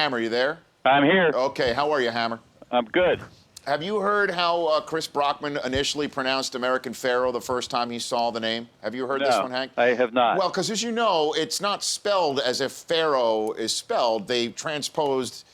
Hammer, you there? I'm here. Okay, how are you, Hammer? I'm good. Have you heard how Chris Brockman initially pronounced American Pharaoh the first time he saw the name? Have you heard this one, Hank? I have not. Well, because as you know, it's not spelled as if Pharaoh is spelled. They transposed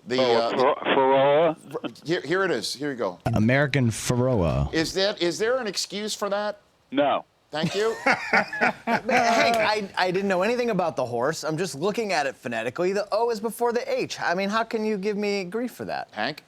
the... Pharaoh? Here it is. Here you go. American Pharaoh. Is there an excuse for that? No. Thank you. Hank, I didn't know anything about the horse. I'm just looking at it phonetically. The O is before the H. I mean, how can you give me grief for that? Hank?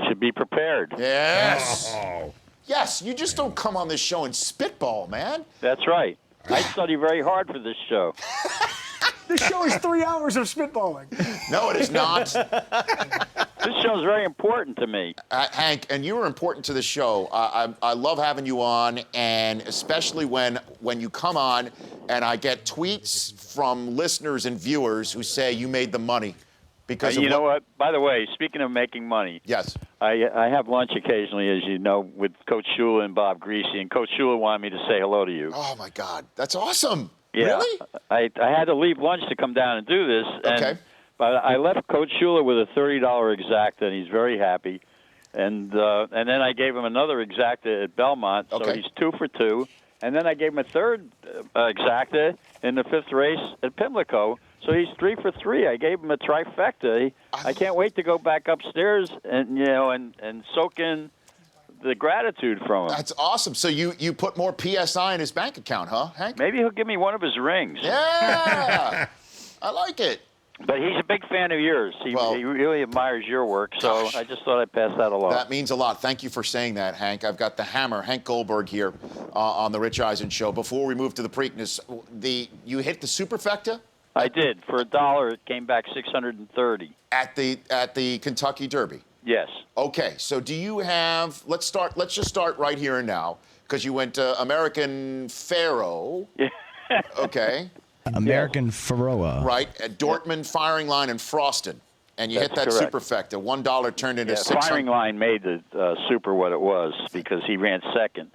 Should be prepared. Yes. Oh. Yes, you just don't come on this show and spitball, man. That's right. I study very hard for this show. This show is 3 hours of spitballing. No, it is not. This show is very important to me. Hank, and you are important to the show. I love having you on, and especially when you come on and I get tweets from listeners and viewers who say you made the money. Because you know what? By the way, speaking of making money, yes, I have lunch occasionally, as you know, with Coach Shula and Bob Greasy, and Coach Shula wanted me to say hello to you. Oh, my God. That's awesome. Yeah. Really? I had to leave lunch to come down and do this. Okay. But I left Coach Shula with a $30 exacta, and he's very happy. And then I gave him another exacta at Belmont, so Okay. he's 2 for 2. And then I gave him a third exacta in the 5th race at Pimlico, so he's 3 for 3. I gave him a trifecta. I can't wait to go back upstairs and and soak in the gratitude from him. That's awesome. So you put more PSI in his bank account, huh, Hank? Maybe he'll give me one of his rings. Yeah. I like it. But he's a big fan of yours. He really admires your work, so Gosh. I just thought I'd pass that along. That means a lot. Thank you for saying that, Hank. I've got the Hammer, Hank Goldberg, here on the Rich Eisen Show. Before we move to the Preakness, you hit the superfecta? I did. For $1, it came back 630. At the Kentucky Derby. Yes. Okay, so do you have? Let's just start right here and now, because you went American Pharaoh. Okay. American Pharaoh. Right, at Dortmund, Firing Line, and Froston, and you hit that That's correct. superfecta. $1 turned into Yeah, 600. Firing Line made the super what it was because he ran second,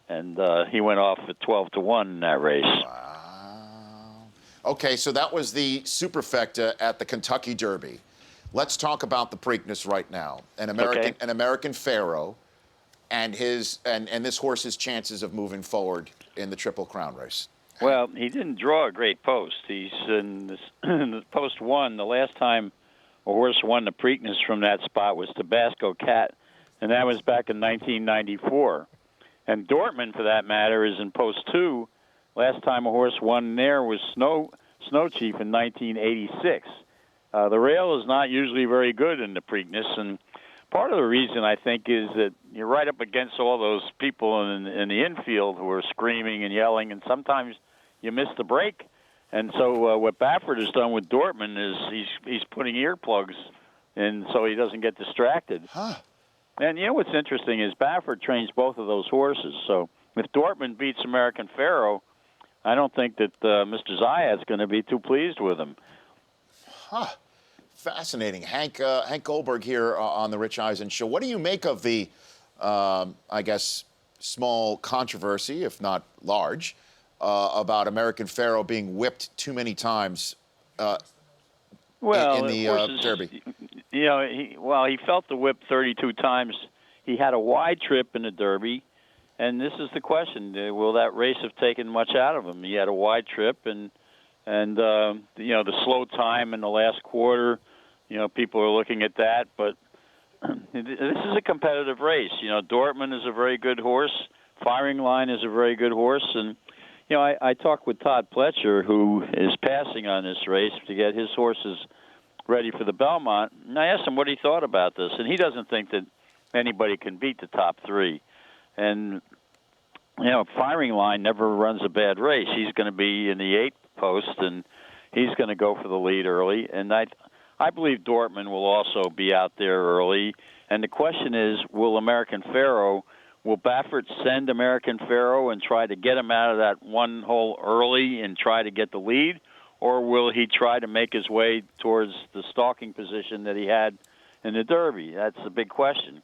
and he went off at 12-1 in that race. Wow. Okay, so that was the superfecta at the Kentucky Derby. Let's talk about the Preakness right now. An American Pharaoh, and this horse's chances of moving forward in the Triple Crown race. Well, he didn't draw a great post. He's in the post 1. The last time a horse won the Preakness from that spot was Tabasco Cat, and that was back in 1994. And Dortmund, for that matter, is in post 2. Last time a horse won there was Snow Chief in 1986. The rail is not usually very good in the Preakness, and part of the reason, I think, is that you're right up against all those people in the infield who are screaming and yelling, and sometimes you miss the break. And so what Baffert has done with Dortmund is he's putting earplugs in so he doesn't get distracted. Huh. And you know what's interesting is Baffert trains both of those horses. So if Dortmund beats American Pharaoh, I don't think that Mr. Zayat's going to be too pleased with him. Huh. Fascinating. Hank Goldberg here on the Rich Eisen Show. What do you make of the, I guess, small controversy, if not large, about American Pharaoh being whipped too many times in the Derby? You know, he felt the whip 32 times. He had a wide trip in the Derby, and this is the question: will that race have taken much out of him? He had a wide trip, and the slow time in the last quarter. You know, people are looking at that, but this is a competitive race. You know, Dortmund is a very good horse. Firing Line is a very good horse, and you know, I talked with Todd Pletcher, who is passing on this race to get his horses ready for the Belmont, and I asked him what he thought about this, and he doesn't think that anybody can beat the top 3. And you know, Firing Line never runs a bad race. He's going to be in the 8th post, and he's going to go for the lead early, and I believe Dortmund will also be out there early. And the question is, will Baffert send American Pharaoh and try to get him out of that one hole early and try to get the lead? Or will he try to make his way towards the stalking position that he had in the Derby? That's the big question.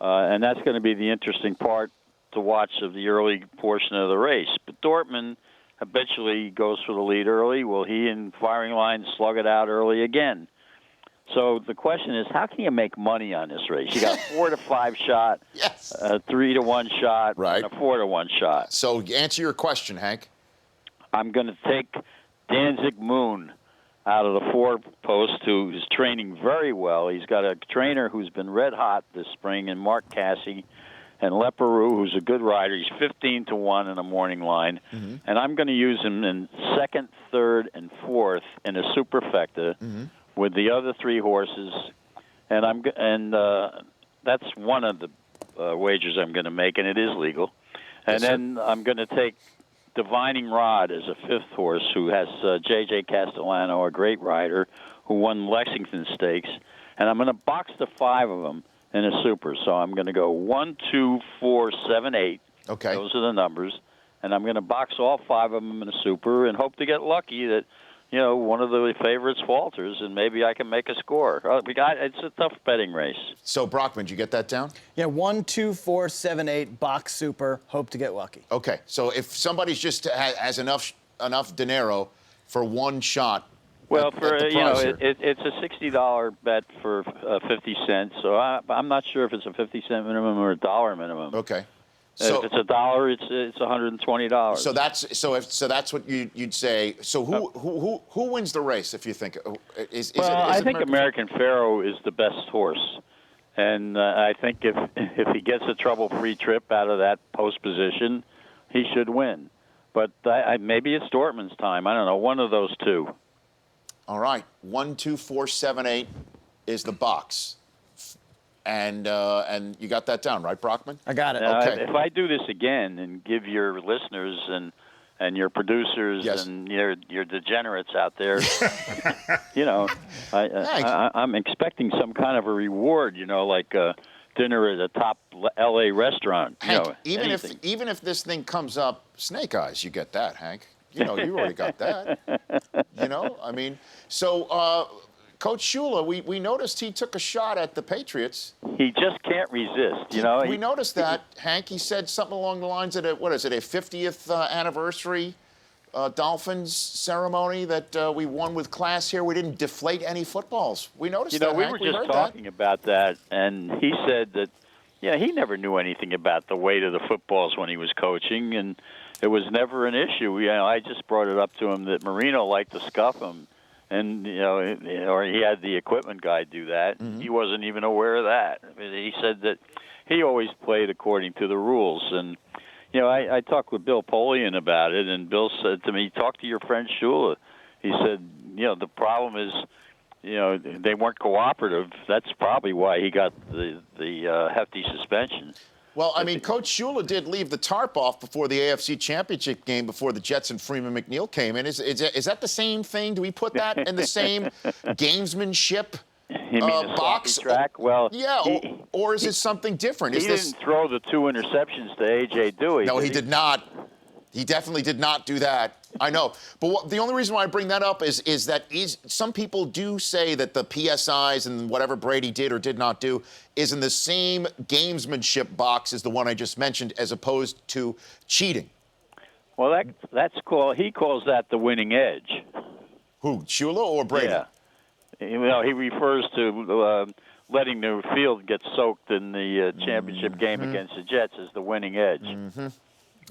And that's going to be the interesting part to watch of the early portion of the race. But Dortmund habitually goes for the lead early. Will he in firing line slug it out early again? So the question is, how can you make money on this race? You got a 4 to 5 shot, Yes. a 3 to 1 shot, Right. and a 4 to 1 shot. So answer your question, Hank. I'm going to take Danzig Moon out of the 4 post, who is training very well. He's got a trainer who's been red hot this spring, in Mark Cassie, and Leperoux, who's a good rider. He's 15 to 1 in a morning line, and I'm going to use him in 2nd, 3rd, and 4th in a superfecta with the other 3 horses, and that's one of the wagers I'm going to make, and it is legal. And then I'm going to take Divining Rod as a 5th horse, who has J.J. Castellano, a great rider, who won Lexington Stakes, and I'm going to box the 5 of them in a super. So I'm going to go 1, 2, 4, 7, 8. Okay. Those are the numbers, and I'm going to box all 5 of them in a super and hope to get lucky that, you know, one of the favorites falters, and maybe I can make a score. It's a tough betting race. So, Brockman, did you get that down? Yeah, 1, 2, 4, 7, 8, box super, hope to get lucky. Okay. So if somebody's just has enough dinero for one shot, Well, at the you know, price here. it's a $60 bet for 50 cents. So I'm not sure if it's a 50-cent minimum or a $1 minimum. Okay. If it's $1, it's $120. So that's what you'd say. So who wins the race if you think? I think American Pharaoh is the best horse, and I think if he gets a trouble-free trip out of that post position, he should win. But maybe it's Dortmund's time. I don't know. One of those two. All right. 1, 2, 4, 7, 8 is the box. And you got that down, right, Brockman? I got it. Now, Okay. if I do this again and give your listeners and your producers Yes. and your degenerates out there, you know, I'm expecting some kind of a reward, you know, like dinner at a top L.A. restaurant. Hank, You know, even if this thing comes up snake eyes, you get that, Hank. You know, you already got that. You know, I mean, so Coach Shula, we noticed he took a shot at the Patriots. he just can't resist, you know. We noticed that, Hank. He said something along the lines of, a 50th anniversary Dolphins ceremony that we won with class here. We didn't deflate any footballs. We noticed You know, that, we Hank. were just heard talking about that, and he said that, yeah, he never knew anything about the weight of the footballs when he was coaching, and it was never an issue. You know, I just brought it up to him that Marino liked to scuff him, and or he had the equipment guy do that. Mm-hmm. He wasn't even aware of that. I mean, he said that he always played according to the rules, and you know, I talked with Bill Polian about it, and Bill said to me, "Talk to your friend Shula." He said, you know, the problem is, you know, they weren't cooperative. That's probably why he got the hefty suspension. Well, I mean, Coach Shula did leave the tarp off before the AFC Championship game, before the Jets and Freeman McNeil came in. Is that the same thing? Do we put that in the same gamesmanship You mean the box? sloppy track? Well, Yeah, or is it something different? he Is this? didn't throw the 2 interceptions to A.J. Dewey. No, he did not. He definitely did not do that. I know. But the only reason why I bring that up is that some people do say that the PSIs and whatever Brady did or did not do is in the same gamesmanship box as the one I just mentioned, as opposed to cheating. Well, he calls that the winning edge. Who, Shula or Brady? Yeah. You know, he refers to letting the field get soaked in the championship game against the Jets as the winning edge.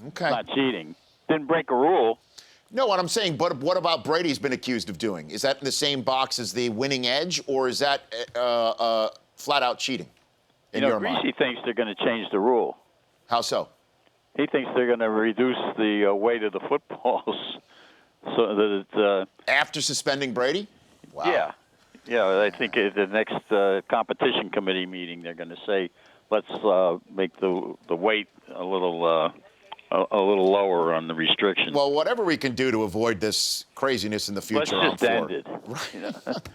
Okay. Not cheating. Didn't break a rule. No, what I'm saying, but what about Brady's been accused of doing? Is that in the same box as the winning edge, or is that flat-out cheating in your mind? Greasy thinks they're going to change the rule. How so? He thinks they're going to reduce the weight of the footballs so that After suspending Brady? Wow. Yeah, I think at the next competition committee meeting they're going to say, let's make the weight a little lower on the restrictions. Well, whatever we can do to avoid this craziness in the future, let's just I'm end for. it.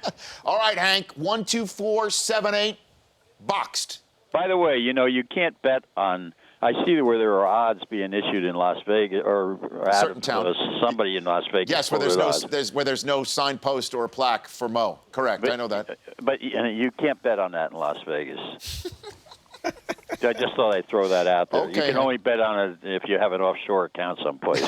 All right, Hank. 1, 2, 4, 7, 8, boxed. By the way, you can't bet on. I see where there are odds being issued in Las Vegas or out Certain of town. Somebody in Las Vegas. Yes, where there's no signpost or plaque for Mo. Correct. I know that. But you can't bet on that in Las Vegas. I just thought I'd throw that out there. You Okay, can Hank. only bet on it if you have an offshore account someplace.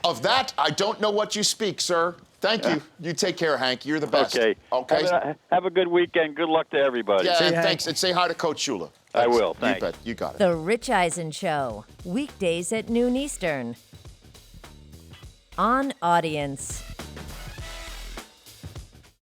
Of that, I don't know what you speak, sir. Thank you. You take care, Hank. You're the best. Okay. Okay. Have a good weekend. Good luck to everybody. Yeah, and Hank. thanks. And say hi to Coach Shula. I Thanks. will, You thanks. bet. You got it. The Rich Eisen Show, weekdays at noon Eastern. On Audience.